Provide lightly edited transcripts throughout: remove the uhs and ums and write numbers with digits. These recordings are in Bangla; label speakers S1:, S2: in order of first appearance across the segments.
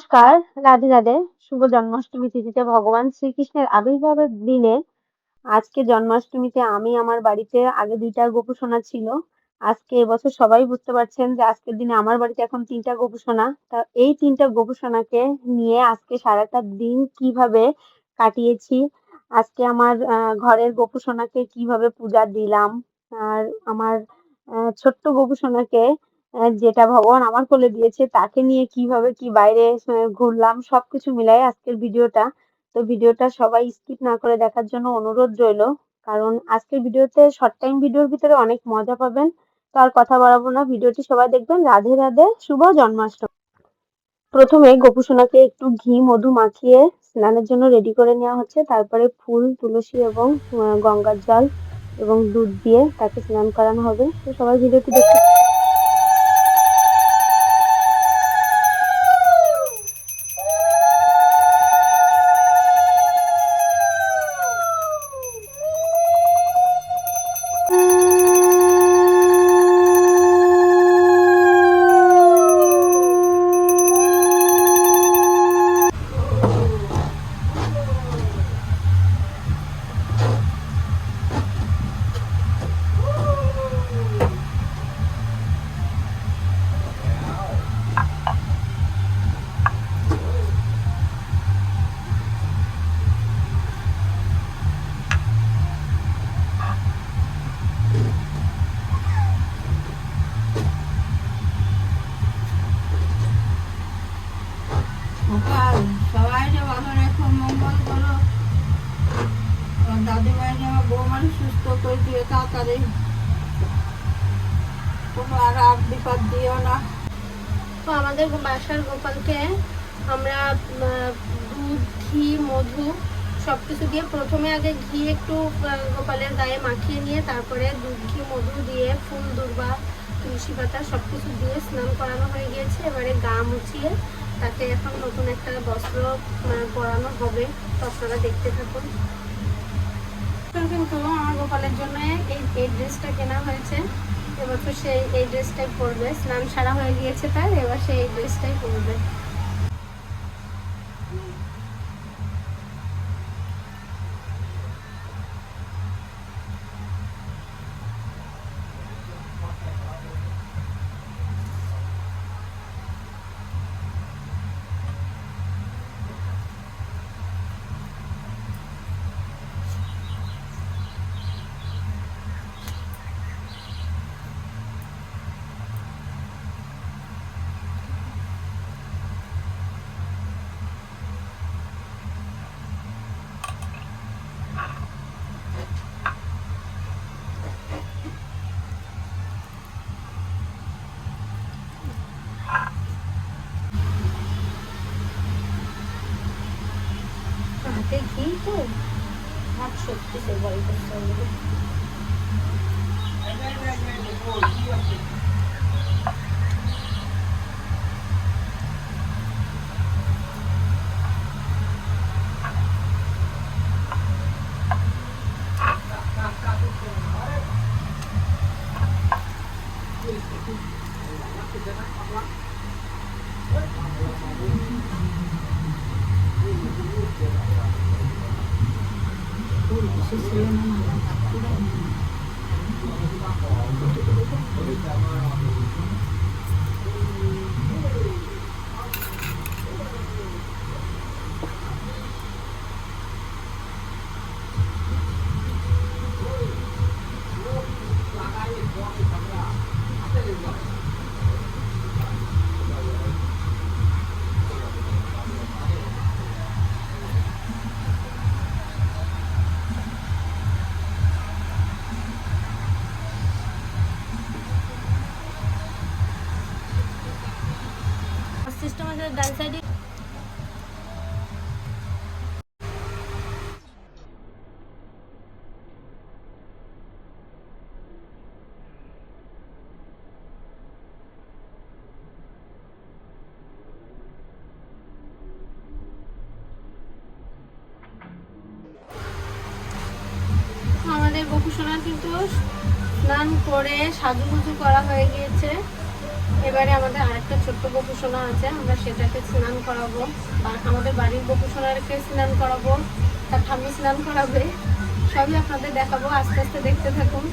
S1: নমস্কার, রাধে রাধে। শুভ জন্মাষ্টমী তিথিতে ভগবান শ্রীকৃষ্ণের আবির্ভাবের দিনে আজকে জন্মাষ্টমীতে আমি আমার বাড়িতে আগে ২টা গোপুসোনা ছিল। আজকে এবছর সবাই বুঝতে পারছেন যে আজকের দিনে আমার বাড়িতে এখন ৩টা গোপুসোনা। তা এই ৩টা গোপুসোনাকে নিয়ে আজকে সারাটা দিন কিভাবে কাটিয়েছি, আজকে আমার ঘরের গোপুসোনাকে কিভাবে পূজা দিলাম, আর আমার ছোট্ট গোপুসোনাকে যেটা ভগবান আমার কোলে দিয়েছে তাকে নিয়ে কিভাবে কি বাইরে ঘুরলাম, সবকিছু মিলাই আজকের ভিডিওটা। তো ভিডিওটা সবাই স্কিপ না করে দেখার জন্য অনুরোধ রইলো, কারণ আজকের ভিডিওতে শর্ট টাইম ভিডিওর ভিতরে অনেক মজা পাবেন। তো আর কথা বাড়াবো না, ভিডিওটি সবাই দেখবেন। রাধে রাধে, শুভ জন্মাষ্টমী। প্রথমে গোপুসোনাকে একটু ঘি মধু মাখিয়ে স্নানের জন্য রেডি করে নেওয়া হচ্ছে। তারপরে ফুল, তুলসী এবং গঙ্গার জল এবং দুধ দিয়ে তাকে স্নান করানো হবে। তো সবাই ভিডিওটি দেখতে
S2: সবাই যে ভালো রেখো, মঙ্গল করো। দাদিমাকে আমার বৌমার সুস্থ করে দিয়ে তাড়াতাড়ি, কোনো আর বিপদ দিও না।
S3: তো আমাদের বাসার গোপালকে আমরা দুধ, ঘি, মধু সবকিছু দিয়ে প্রথমে আগে ঘি একটু গোপালের গায়ে মাখিয়ে নিয়ে তারপরে দুধ, ঘি, মধু দিয়ে ফুল, দুর্বা, তুলসী পাতা সবকিছু দিয়ে স্নান করানো হয়ে গিয়েছে। এবারে গা মুছিয়ে তাকে এখন নতুন একটা বস্ত্র পরানো হবে। তো আপনারা দেখতে থাকুন। কিন্তু আমার গোপালের জন্য এই ড্রেসটা কেনা হয়েছে। এবছর সে এই ড্রেসটাই পরবে। স্নান সারা হয়ে গিয়েছে তার, এবার সে এই ড্রেসটাই পরবে। হাতে ঘি তো হাত সত্যি সে বড় করতে হবে। সিস্টেম আছে ডান সাইডে। আমাদের গোপুসোনা কিন্তু স্নান করে সাজুগুজু করা হয়ে গিয়েছে। এবারে আমাদের আরেকটা ছোট্ট গোপুসোনা আছে, আমরা সেটাকে স্নান করাবো। আমাদের বাড়ির গোপুসোনাকে স্নান করাবো, তার ঠাম্মি স্নান করাবে, সবই আপনাদের দেখাবো। আস্তে আস্তে দেখতে থাকুন।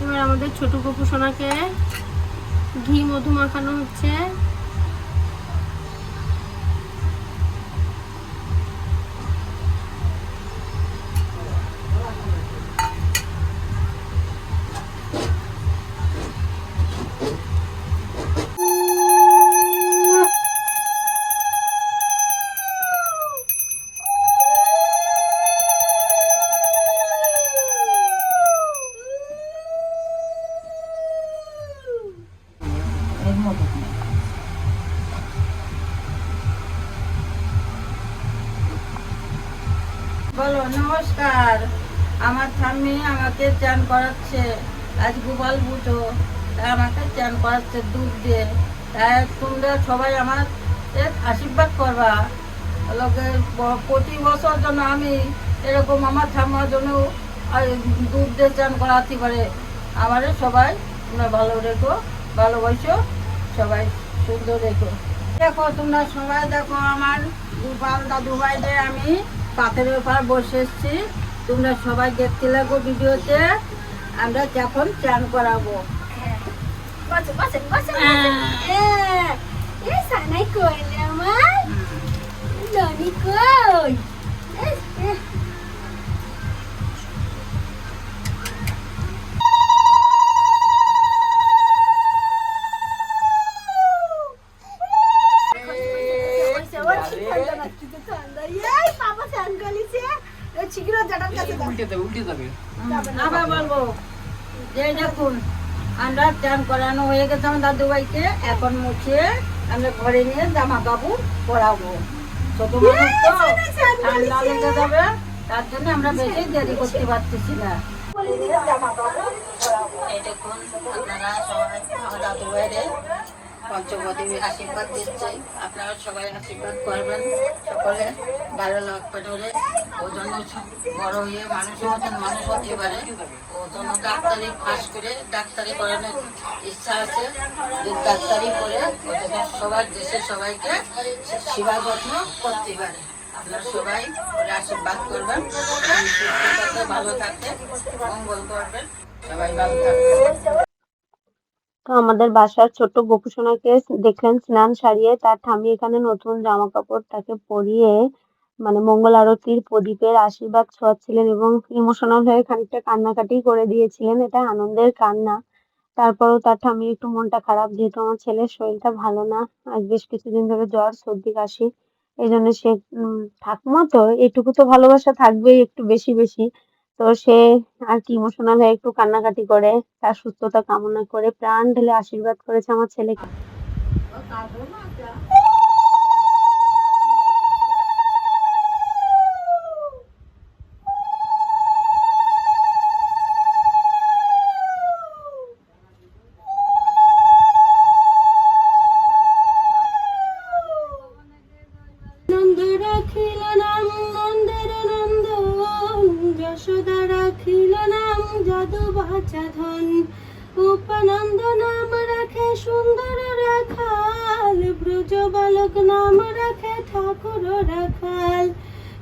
S3: এবার আমাদের ছোট গোপুসোনাকে ঘি মধু মাখানো হচ্ছে।
S2: বলো নমস্কার। আমার ঠাম্মি আমাকে চান করাচ্ছে, আজ গোপাল পুজো, তাই আমাকে চান করাচ্ছে দুধ দিয়ে। তাই তোমরা সবাই আমার আশীর্বাদ করবা। লোকে প্রতি বছর জন্য আমি এরকম আমার ঠাম্মার জন্য দুধ দিয়ে চান করাতে পারে। আমারে সবাই তোমরা ভালো রেখো, ভালোবাসো, সবাই সুন্দর রেখো। দেখো তোমরা সবাই দেখো, আমার গোপাল দাদু ভাইদের আমি পাথরের উপর বসে এসছি। তোমরা সবাই দেখতে লাগো ভিডিওতে, আমরা যখন চান করাবো।
S3: সানাই কইলে আমার ননি কই
S2: আবার বলবো যে দেখুন, আমরা চান করানো হয়ে গেছে আমার দাদু ভাইকে। এখন মুছিয়ে আমরা ঘরে নিয়ে জামা কাপড় পরাবো। ছোট মানুষ তো ঠান্ডা লেগে যাবে, তার জন্য আমরা বেশি দেরি করতে পারতেছি না। জামা কাপড় পরাবো। এই দেখুন আপনারা সবাই আমার দাদু ভাইরে পঞ্চবদেবী আশীর্বাদ দিচ্ছে। আপনারা সবাই আশীর্বাদ করবেন, সকলে ভালো লাগবে ধরে। ও জন্য বড় হয়ে মানুষের মতন মানুষ হতে পারে। ও জন্য ডাক্তারি পাস করে ডাক্তারি করানোর ইচ্ছা আছে। ডাক্তারি করে ও যেন সবার দেশের সবাইকে সেবা যত্ন করতে পারে। আপনারা সবাই আশীর্বাদ করবেন, সুস্থ থাকতে, ভালো থাকতে, মঙ্গল করবেন, সবাই ভালো থাকবেন।
S1: তো আমাদের বাসার ছোট্ট গোপুসোনাকে দেখলেন স্নান সারিয়ে, তার ঠাম্মি এখানে নতুন জামা কাপড় তাকে পরিয়ে মানে মঙ্গল আরতির প্রদীপের আশীর্বাদ ছোঁয়াচ্ছিলেন এবং ইমোশনাল হয়ে খানিকটা কান্নাকাটি করে দিয়েছিলেন। এটা আনন্দের কান্না। তারপরেও তার ঠাম্মির একটু মনটা খারাপ, যেহেতু আমার ছেলের শরীরটা ভালো না, আজ বেশ কিছুদিন ধরে জ্বর সর্দি কাশি। এই জন্য সে ঠাকুমা তো এটুকু তো ভালোবাসা থাকবেই একটু বেশি বেশি। তো সে আর কি ইমোশনাল হয়ে একটু কান্নাকাটি করে তার সুস্থতা কামনা করে প্রাণ ঢেলে আশীর্বাদ করেছে আমার ছেলেকে।
S3: নন্দ রাখিল নাম নন্দের নন্দন, যশোদা রাখিল নাম যদু বাচা ধন, উপানন্দ নাম রাখে সুন্দর রাখাল, ব্রজ বালক নাম রাখে ঠাকুর রাখাল,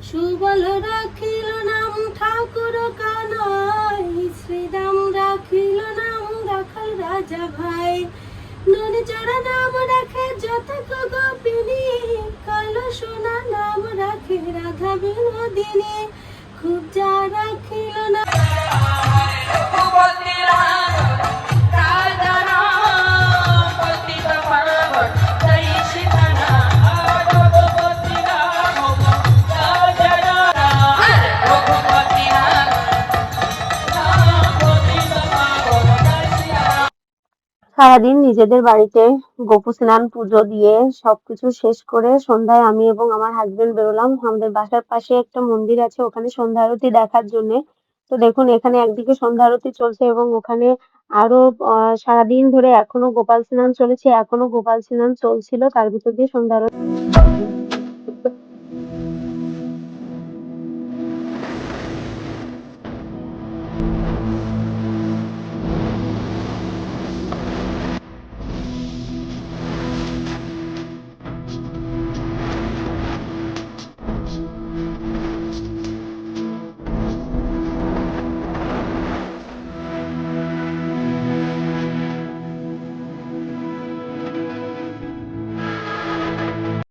S3: সুবল রাখিল নাম ঠাকুর কানাই, শ্রীরাম রাখিল নাম রাখাল রাজা ভাই, ননিচড়া নাম রাখে যতক গোপিনী, কালো সোনা নাম রাখে রাধা বিনোদিনী, খুব যা রাখিল না
S1: সারাদিন নিজেদের বাড়িতে গোপু স্নান পুজো দিয়ে সবকিছু শেষ করে সন্ধ্যায় আমি এবং আমার হাজবেন্ড বেরোলাম আমাদের বাসার পাশে একটা মন্দির আছে ওখানে সন্ধ্যা আরতি দেখার জন্য। তো দেখুন এখানে একদিকে সন্ধ্যা আরতি চলছে এবং ওখানে আরো সারাদিন ধরে এখনো গোপাল স্নান চলেছে, এখনো গোপাল স্নান চলছিল, তার ভিতর দিয়ে সন্ধ্যা আরতি